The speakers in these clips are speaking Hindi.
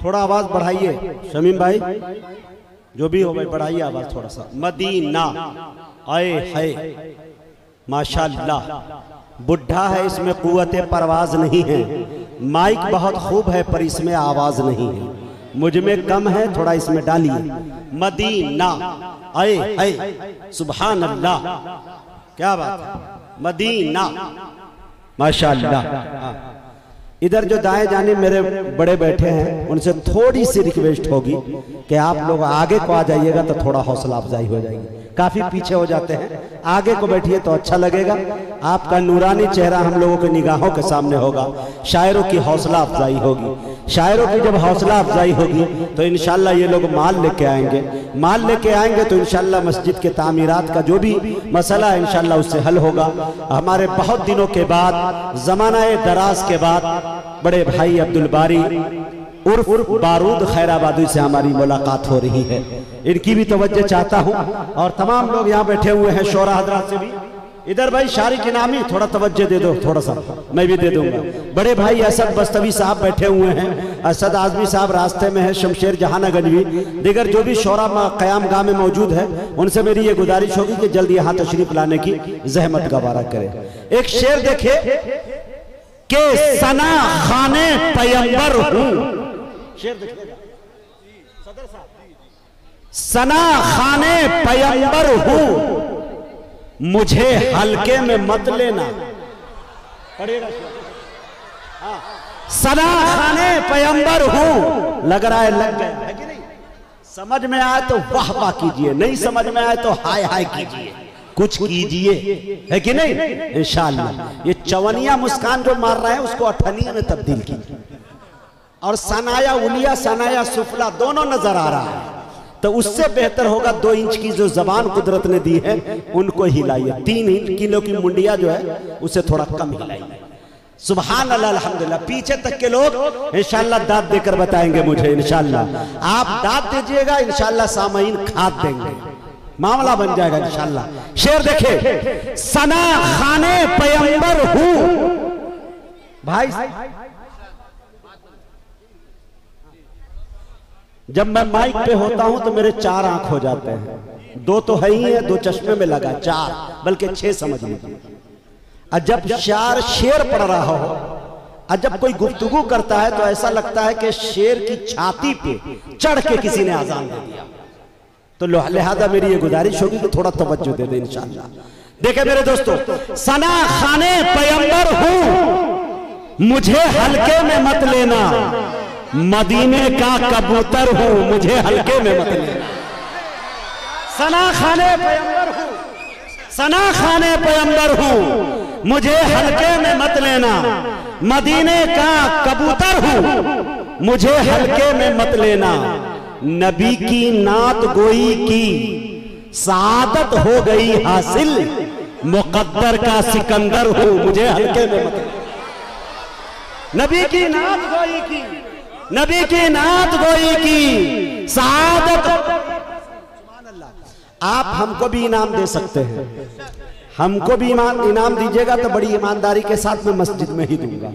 थोड़ा आवाज बढ़ाइए शमीम भाई, जो भी हो भाई बढ़ाइए आवाज थोड़ा सा। मदीना आए है माशाल्लाह, बुढ़ा है इसमें कुव्वते परवाज नहीं है, माइक बहुत खूब है पर इसमें आवाज नहीं है, मुझ में कम है थोड़ा इसमें डालिए। मदीना आए है, सुभान अल्लाह, क्या बात है, मदीना माशाल्लाह। इधर जो दाएं जाने मेरे बड़े बैठे हैं उनसे थोड़ी सी रिक्वेस्ट होगी कि आप लोग आगे को आ जाइएगा तो थोड़ा हौसला अफजाई हो जाएगी, काफी पीछे हो जाते हैं, आगे को बैठिए तो अच्छा लगेगा, आपका नूरानी चेहरा हम लोगों की निगाहों के सामने होगा, शायरों की हौसला अफजाई होगी, शायरों की जब हौसला अफजाई होगी तो इंशाल्लाह ये लोग माल लेके आएंगे, माल लेके आएंगे तो इंशाल्लाह मस्जिद के तामीरात का जो भी मसला है इंशाल्लाह उससे हल होगा। हमारे बहुत दिनों के बाद, जमाना दराज के बाद बड़े भाई अब्दुल बारी उर्फ बारूद खैराबादी से हमारी मुलाकात हो रही है, इनकी भी तवज्जो चाहता हूं और तमाम लोग यहाँ बैठे हुए हैं शोरा हजरात से भी। इधर भाई शारिक इनामी थोड़ा तवज्जो दे दो, थोड़ा सा मैं भी दे दूंगा। बड़े भाई असद बस्तवी साहब बैठे हुए हैं, असद आजमी साहब रास्ते में है, शमशेर जहानागंज भी, दिगर जो भी शोरा क़याम गाह में मौजूद है उनसे मेरी ये गुजारिश होगी कि जल्दी यहाँ तशरीफ लाने की जहमत गवारा करें। एक शेर देखे के सना खाने पैगंबर हूं, शेर देखिएगा सदर साहब, सना खाने पैगंबर हूं, मुझे हल्के में मत लेना, पढ़िएगा। हाँ, सना खाने पैगंबर हूं, लग रहा है लग गया है कि नहीं, समझ में आए तो वाह वाह कीजिए, नहीं समझ में आए तो हाय हाय कीजिए, कुछ कीजिए, है कि नहीं इंशाअल्लाह। ये चवनिया मुस्कान जो मार रहे हैं उसको अठनिया में तब्दील कीजिए, और सनाया उलिया सनाया सुफला दोनों नजर आ रहा है, तो उससे बेहतर होगा 2 इंच की जो जबान कुदरत ने दी है उनको हिलाइए, 3 किलो की मुंडिया जो है उसे थोड़ा कम हिलाइए। सुभान अल्लाह अल्हम्दुलिल्लाह। पीछे तक के लोग इंशाअल्लाह दाद देकर बताएंगे मुझे, इंशाअल्लाह आप दाद दीजिएगा, इंशाअल्लाह सामईन खाद देंगे, मामला बन जाएगा इंशाअल्लाह। शेर देखे, सना खाने पैगंबर हूं भाई, जब मैं माइक पे होता हूं तो मेरे 4 आंख हो जाते हैं, 2 तो है ही है, 2 चश्मे में लगा, 4 बल्कि 6 समझ लीजिए। और जब 4 शेर पढ़ रहा हो और जब कोई गुफ्तगू करता है तो ऐसा लगता है कि शेर की छाती पे चढ़ के किसी ने आजान दे दिया, तो लिहाजा मेरी ये गुजारिश होगी कि थोड़ा तवज्जो दे दे इंशाअल्लाह। देखे मेरे दोस्तों, सना खाने पैगंबर हूं, मुझे हल्के में मत लेना, मदीने का कबूतर हूं, मुझे हल्के में मत लेना। सना खाने पैगंबर हूं, सना खाने पैगंबर हूं, मुझे हल्के में मत लेना, मदीने का कबूतर हूं, मुझे हल्के में मत लेना। नबी की नात गोई की सादत हो गई हासिल, मुकद्दर का सिकंदर हूं, मुझे हल्के में मत लेना। नबी की नात गोई की, नबी की नात गोई की सादत। आप हमको भी इनाम दे सकते हैं, हमको भी इनाम दीजिएगा तो बड़ी ईमानदारी के साथ मैं मस्जिद में ही दूंगा।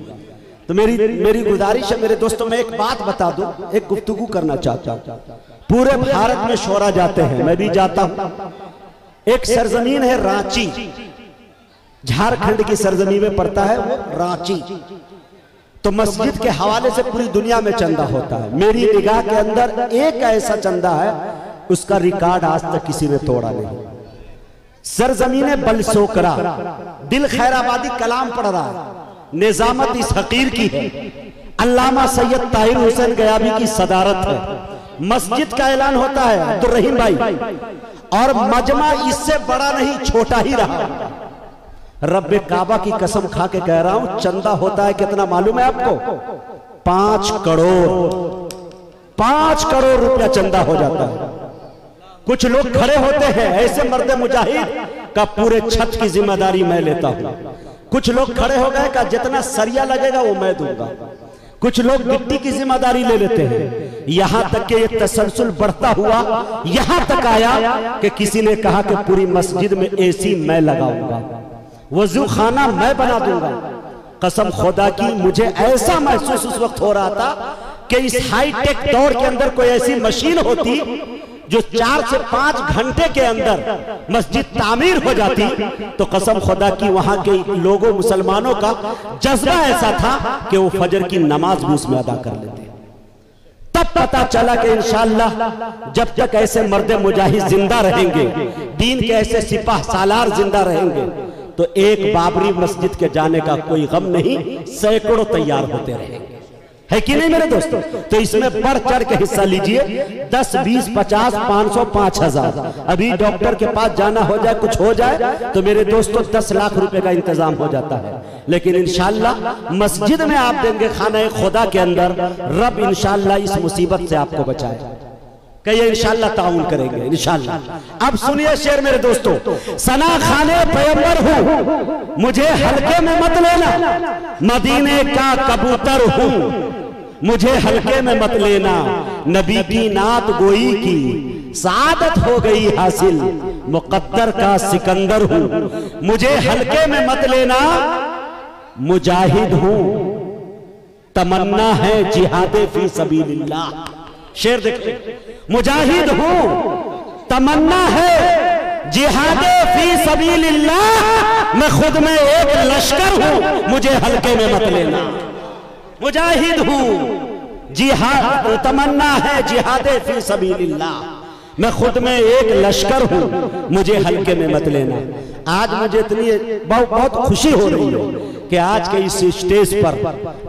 तो मेरी गुजारिश है मेरे दोस्तों, मैं एक बात बता दूं, एक गुफ्तगू करना चाहता हूं। पूरे भारत में शोरा जाते हैं, मैं भी जाता हूं। एक सरजमीन है रांची, झारखंड की सरजमीन में पड़ता है वो रांची, तो मस्जिद के हवाले से पूरी दुनिया में चंदा होता है। मेरी निगाह के अंदर एक ऐसा चंदा है उसका रिकॉर्ड आज तक किसी ने तोड़ा नहीं। सरजमीन बलसोकरा, दिल खैराबादी कलाम पढ़ रहा है, निजामत इस हकीर की है, अल्लामा सैयद ताहिर हुसैन गयाबी की सदारत है। मस्जिद का ऐलान होता है अब्दुल रहीम भाई, और मजमा इससे बड़ा नहीं छोटा ही रहा। रब्बे काबा की कसम खा के कह रहा हूं, चंदा होता है कितना मालूम है आपको? 5 करोड़, 5 करोड़ रुपया चंदा हो जाता है। कुछ लोग खड़े होते हैं, ऐसे मर्द मुजाहिद का पूरे छत की जिम्मेदारी मैं लेता हूं। कुछ लोग खड़े हो गए का जितना सरिया लगेगा वो मैं दूंगा। कुछ लोग गिट्टी की जिम्मेदारी ले लेते हैं। यहां तक कि ये तसलसल बढ़ता हुआ यहां तक आया कि किसी ने कहा कि पूरी मस्जिद में एसी मैं लगाऊंगा, वजू खाना मैं बना दूंगा। कसम खुदा की मुझे ऐसा महसूस उस वक्त हो रहा था कि इस हाईटेक दौर के अंदर कोई ऐसी मशीन होती जो 4 से 5 घंटे के अंदर मस्जिद तामीर हो जाती, तो कसम खुदा की वहां के लोगों मुसलमानों का जज्बा ऐसा था कि वो फजर की नमाज भी उसमें अदा कर लेते। तब पता चला कि इंशाअल्लाह जब तक ऐसे मर्द मुजाहिद जिंदा रहेंगे, दीन के ऐसे सिपाह सालार जिंदा रहेंगे, तो एक बाबरी मस्जिद के जाने का कोई गम नहीं, सैकड़ों तैयार होते रहेंगे। है कि नहीं मेरे दोस्तों? तो इसमें बढ़ चढ़ के हिस्सा लीजिए। 10, 20, 50, 500, 5000। अभी डॉक्टर के पास जाना हो जाए, कुछ हो जाए, तो मेरे दोस्तों 10 लाख रुपए का इंतजाम हो जाता है। लेकिन इंशाअल्लाह मस्जिद में आप देंगे खाना खुदा के अंदर, रब इंशाअल्लाह इस मुसीबत से आपको बचाए। कहिए इंशाअल्लाह ताउन करेंगे इंशाअल्लाह। अब सुनिए शेर मेरे दोस्तों, सना खाने पैगंबर हूं, मुझे हल्के में मत लेना, मदीने का कबूतर हूं, मुझे हल्के में मत लेना, नबी की नात गोई की सादत हो गई हासिल, मुकद्दर का सिकंदर हूं, मुझे हल्के में मत लेना, मुजाहिद हूं, तमन्ना है जिहादे फी सबीलिल्लाह। शेर देखिए, मुजाहिद हूं, तमन्ना है जिहादे फी सबीलिल्लाह, मैं खुद में एक लश्कर हूं, मुझे हल्के में मत लेना। मुजाहिद हूं, जिहाद तमन्ना है जिहादे फी सबीलिल्लाह, मैं खुद में एक लश्कर हूं, मुझे हल्के में मत लेना। आज मुझे इतनी बहुत खुशी हो रही है कि आज के इस स्टेज पर,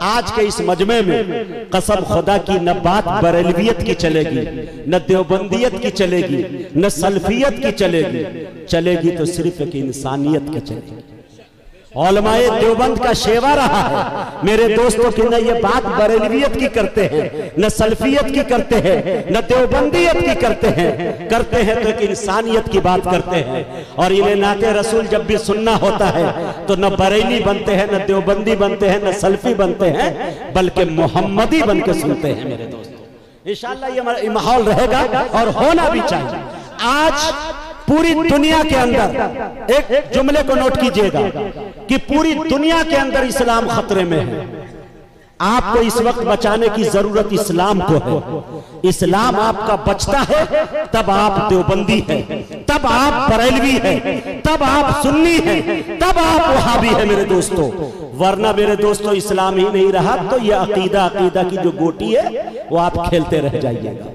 आज के इस मजमे में कसम खुदा की न बात बरेलवियत की चलेगी, न देवबंदियत की चलेगी, न सल्फियत की चलेगी, चलेगी तो सिर्फ एक इंसानियत की चलेगी। उलमाए देवबंद का शेवा रहा है मेरे दोस्तों कि न ये बात बरेलवियत की करते हैं, न सल्फियत की करते हैं, न देवबंदियत की करते हैं तो एक इंसानियत की बात करते हैं। और इन्हें नाते रसूल जब भी सुनना होता है तो न बरेली बनते हैं, न देवबंदी बनते हैं, न सल्फी बनते हैं, बल्कि मोहम्मदी बन के सुनते हैं मेरे दोस्तों। इंशाअल्लाह ये माहौल रहेगा और होना भी चाहिए। आज पूरी दुनिया के अंदर एक जुमले को नोट कीजिएगा कि पूरी दुनिया के अंदर इस्लाम खतरे में है। आपको इस वक्त बचाने की जरूरत इस्लाम को है। इस्लाम आपका बचता है तब आप देवबंदी है, तब आप बरेलवी है, तब आप सुन्नी है, तब आप वहाबी है मेरे दोस्तों। वरना मेरे दोस्तों इस्लाम ही नहीं रहा तो ये अकीदा की जो गोटी है वो आप खेलते रह जाइएगा।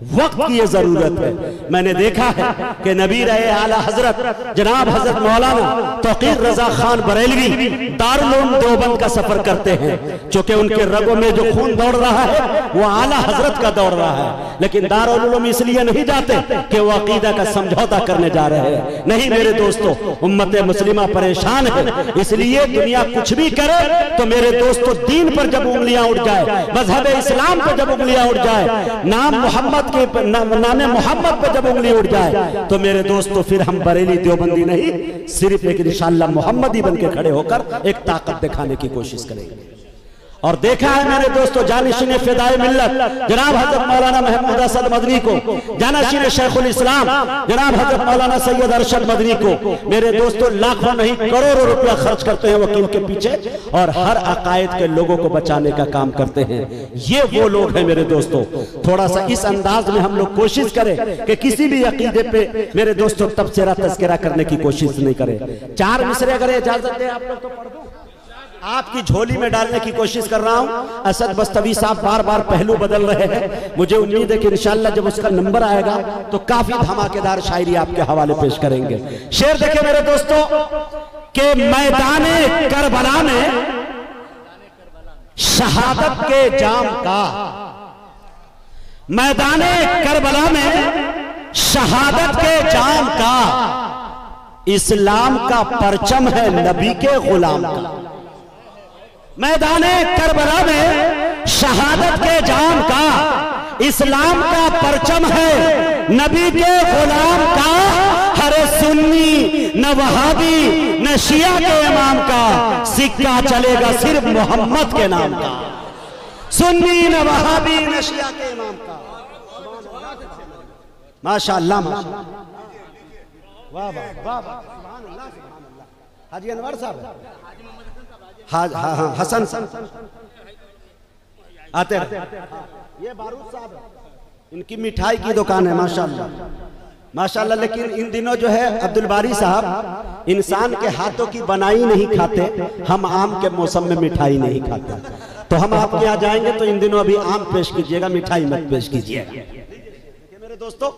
वक्त की ये जरूरत है। मैंने देखा है कि नबी रहे आला हजरत जनाब हजरत मौलाना तौकीर रजा खान बरेलवी दारुल उलूम देवबंद का सफर करते हैं, क्योंकि उनके रगों में जो खून दौड़ रहा है वो आला हजरत का दौड़ रहा है। लेकिन दारुल उलूम इसलिए नहीं जाते कि वो अकीदा का समझौता करने जा रहे हैं। नहीं मेरे दोस्तों, उम्मत मुस्लिमा परेशान है, इसलिए दुनिया कुछ भी करे तो मेरे दोस्तों दीन पर जब उंगलियां उठ जाए, मजहब इस्लाम पर जब उंगलियां उठ जाए, नाम मोहम्मद नामे मोहम्मद पे जब उंगली उठ जाए तो मेरे दोस्तों फिर हम बरेली देवबंदी नहीं, सिर्फ एक इंशाअल्लाह मोहम्मदी बन के खड़े होकर एक ताकत दिखाने की कोशिश करेंगे। और देखा है मेरे दोस्तों जानिशीने फिदाए मिल्लत जनाब हजरत मौलाना महमूद असद मदनी को, जानिशीने शेखुल इस्लाम जनाब हजरत मौलाना सैयद अरशद मदनी को मेरे दोस्तों लाखों नहीं करोड़ों रुपया खर्च करते हैं वकील के पीछे और हर अकायद के लोगों को बचाने का काम करते हैं। ये वो लोग हैं मेरे दोस्तों। थोड़ा सा इस अंदाज में हम लोग कोशिश करें कि किसी भी अकीदे पे मेरे दोस्तों तबसरा तस्करा करने की कोशिश नहीं करें। 4 मिसरे अगर इजाजत दे आप लोग तो पढ़ दो। आपकी झोली में डालने की कोशिश कर रहा हूं। असद बस्तवी साहब बार बार पहलू बदल रहे हैं, मुझे उम्मीद है कि इंशाअल्लाह जब उसका नंबर आएगा तो काफी धमाकेदार शायरी आपके हवाले पेश करेंगे। शेर देखे मेरे दोस्तों के मैदाने करबला में शहादत के जाम का, मैदाने करबला में शहादत के जाम का, इस्लाम का परचम है नबी के गुलाम का। मैदाने करबला में शहादत के जाम का, इस्लाम का परचम है नबी के गुलाम का। हर सुन्नी न वहाबी न शिया के इमाम का, सिक्का चलेगा सिर्फ मोहम्मद के नाम का। सुन्नी न वहाबी न शिया के इमाम का। माशाअल्लाह माशाअल्लाह, वाह वाह वाह, सुभान अल्लाह सुभान अल्लाह। हाजी अनवर साहब, हाँ हाँ हाँ, हसन आते रहे। ये बारूद साहब इनकी मिठाई की दुकान है माशाल्लाह माशाल्लाह। लेकिन इन दिनों जो है अब्दुल बारी साहब इंसान के हाथों की बनाई नहीं खाते, हम आम के मौसम में मिठाई नहीं खाते। तो हम आपके यहाँ जाएंगे तो इन दिनों अभी आम पेश कीजिएगा, मिठाई मत पेश कीजिएगा। मेरे दोस्तों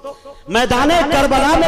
मैदान करबला में